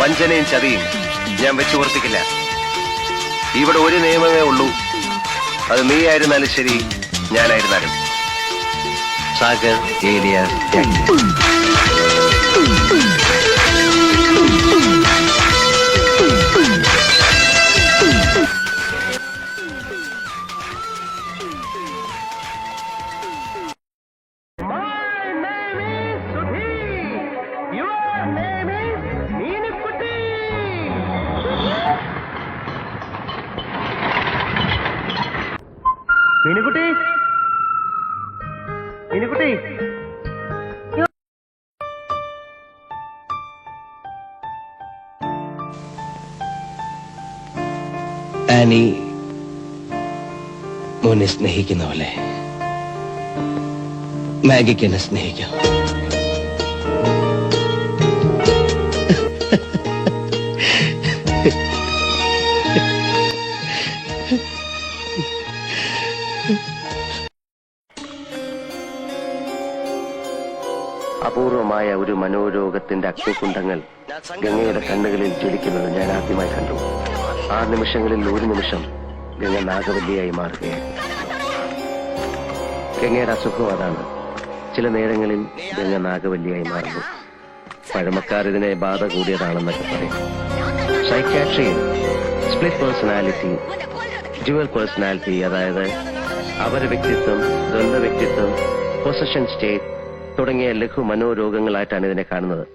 വഞ്ചനയും ചതിയും ഞാൻ വെച്ചു പൊറപ്പിക്കില്ല. ഇവിടെ ഒരു നിയമമേ ഉള്ളൂ. അത് നീ ആയിരുന്നാലും ശരി, ഞാനായിരുന്നാലും. സാഗർ ഏലിയാസ് ജാക്സൺ. മീനുകുട്ടി, മീനുകുട്ടി, ആനി മോനെ സ്നേഹിക്കുന്ന പോലെ മാഗിക്ക് എന്നെ സ്നേഹിക്കാം. അപൂർവമായ ഒരു മനോരോഗത്തിന്റെ അഗ്നികുണ്ഡങ്ങൾ ഗംഗയുടെ കണ്ണുകളിൽ ജ്വലിക്കുന്നത് ഞാൻ ആദ്യമായി കണ്ടു. ആ നിമിഷങ്ങളിൽ ഒരു നിമിഷം ഗംഗ നാഗവല്ലിയായി മാറുകയായിരുന്നു. ഗംഗയുടെ അസുഖം അതാണ്. ചില നേരങ്ങളിൽ ഗംഗ നാഗവല്ലിയായി മാറുന്നു. പഴമക്കാർ ഇതിനെ ബാധ കൂടിയതാണെന്നൊക്കെ പറയും. സൈക്യാട്രിയിൽ സ്പ്ലിറ്റ് പേഴ്സണാലിറ്റി, ഡ്യുവൽ പേഴ്സണാലിറ്റി, അതായത് അപര വ്യക്തിത്വം, ദ്വന്ദ്വ വ്യക്തിത്വം, പൊസഷൻ സ്റ്റേറ്റ് തുടങ്ങിയ ലഘു മനോരോഗങ്ങളായിട്ടാണ് ഇതിനെ കാണുന്നത്.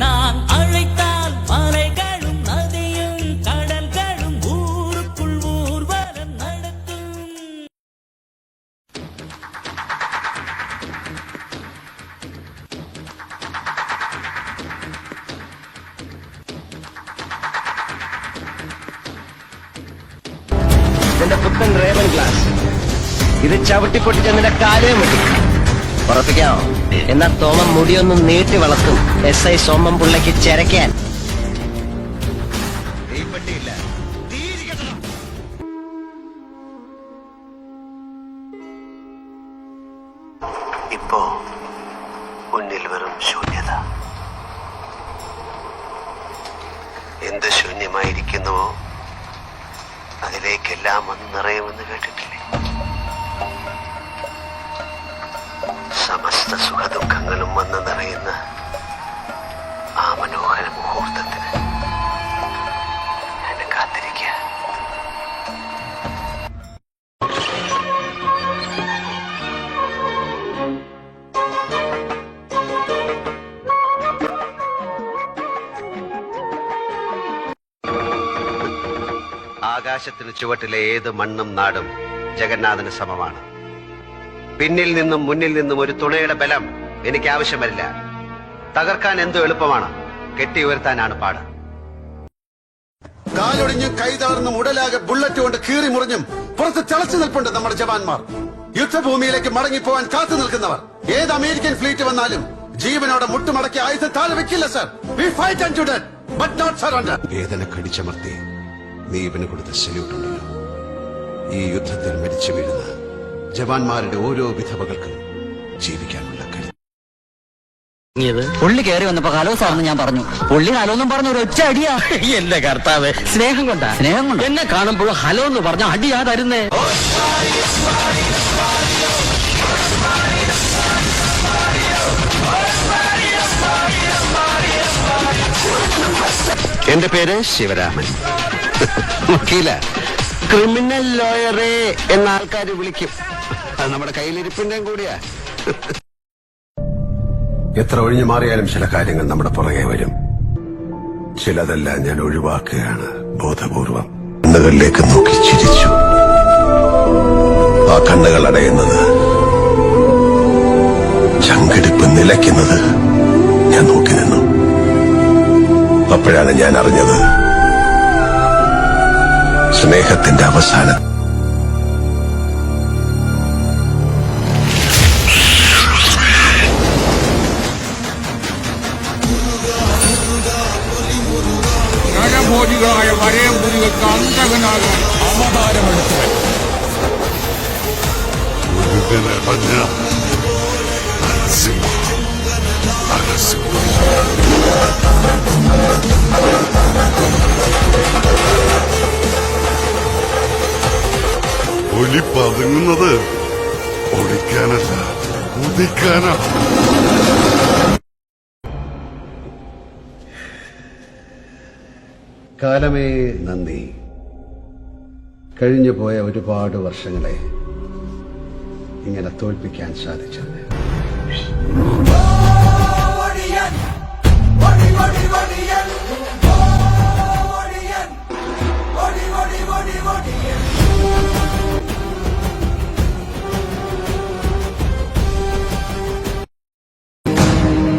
நான் அழைத்தால் மலைகளும் நதியும் கடல்களும் ஊருக்குள் ஊர்வலம் நடத்தும். ഇതിന്റെ പുത്തൻ റേവൻ ഗ്ലാസ്, ഇത് ചവിട്ടിപ്പൊട്ടിച്ച് നിന്റെ കാലയും വെട്ടി ഉറപ്പിക്കാമോ? എന്നാ തോമം മുടിയൊന്നും നീട്ടി വളർത്തും SI സോമം പുള്ളയ്ക്ക് ചെരക്കാൻ. ഇപ്പോ മുന്നിൽ വെറും ശൂന്യത. എന്ത് ശൂന്യമായിരിക്കുന്നുവോ അതിലേക്കെല്ലാം വന്ന് നിറയുമെന്ന് കേട്ടിട്ടില്ലേ? സമസ്ത സുഖദുഃഖങ്ങളും വന്ന് നിറയുന്ന ആ മനോഹര മുഹൂർത്തത്തിന് ഞാൻ കാത്തിരിക്കുക. ആകാശത്തിന് ചുവട്ടിലെ ഏത് മണ്ണും നാടും ജഗന്നാഥന് സമമാണ്. പിന്നിൽ നിന്നും മുന്നിൽ നിന്നും ഒരു തുണയുടെ ബലം എനിക്ക് ആവശ്യം വരില്ല. തകർക്കാൻ എന്തോ എളുപ്പമാണ്, കെട്ടി ഉയർത്താനാണ് പാട്. കാലൊടിഞ്ഞും കൈതളർന്നും ഉടലാകെ ബുള്ളറ്റ് കൊണ്ട് കീറി മുറിഞ്ഞും പുറത്ത് തിളച്ചു നിൽപ്പുണ്ട് നമ്മുടെ ജവാന്മാർ. യുദ്ധഭൂമിയിലേക്ക് മടങ്ങിപ്പോവാൻ കാത്തു നിൽക്കുന്നവർ. ഏത് അമേരിക്കൻ ഫ്ലീറ്റ് വന്നാലും ജീവനോടെ മുട്ടുമടക്കി ആയുധം താഴെ വെക്കില്ല sir. We fight unto death, but not surrender. വേദന കടിച്ചമർത്തി നീ ഇവന് കൊടുത്ത സല്യൂട്ട് ഉണ്ടല്ലോ. ഈ യുദ്ധത്തിൽ മരിച്ചു വീഴുന്ന ജവാന്മാരുടെ ഓരോ വിധവകൾക്കും ജീവിക്കാനുള്ള കരുത്ത്. പുള്ളി കയറി വന്നപ്പോ ഹലോ സാറിന് ഞാൻ പറഞ്ഞു. പുള്ളി ഹലോ എന്നും പറഞ്ഞ ഒരു ഒറ്റ അടിയാ. എന്റെ കർത്താവ്, സ്നേഹം കൊണ്ടാ. സ്നേഹം കൊണ്ട് എന്നെ കാണുമ്പോഴും ഹലോ എന്ന് പറഞ്ഞ അടിയാ തരുന്നേ. എന്റെ പേര് ശിവരാമൻ. വക്കീല, ക്രിമിനൽ ലോയറെ എന്ന ആൾക്കാർ വിളിക്കും. അത് നമ്മുടെ കയ്യിലിരിപ്പിന്റെയും കൂടിയാ. എത്ര ഒഴിഞ്ഞു മാറിയാലും ചില കാര്യങ്ങൾ നമ്മുടെ പുറകെ വരും. ചിലതെല്ലാം ഞാൻ ഒഴിവാക്കുകയാണ് ബോധപൂർവം. കണ്ണുകളിലേക്ക് നോക്കി ചിരിച്ചു. ആ കണ്ണുകൾ അടയുന്നത്, ചങ്കിടിപ്പ് നിലയ്ക്കുന്നത് ഞാൻ നോക്കി നിന്നു. അപ്പോഴാണ് ഞാൻ അറിഞ്ഞത് സ്നേഹത്തിന്റെ അവസാനം. നരഭോജികളായ വരയമ്പുലികൾക്ക് അന്തകനാകാൻ അവതാരമെടുത്തവൻ. ഒലി പതുങ്ങുന്നത് ഒളിക്കാനല്ല, ഉദിക്കാനാണ്. കാലമേ നന്ദി. കഴിഞ്ഞു പോയ ഒരുപാട് വർഷങ്ങളെ ഇങ്ങനെ തോൽപ്പിക്കാൻ സാധിച്ചത്.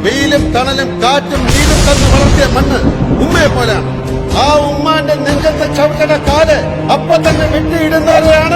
വെയിലും തണലും കാറ്റും നീരും തന്നു വളർത്തിയ മണ്ണ് ഉമ്മയെ പോലെയാണ്. ആ ഉമ്മാന്റെ നെഞ്ചത്തെ ചവിട്ടണ കാല് അപ്പൊ തന്നെ വെട്ടിയിടുന്നവരെയാണ്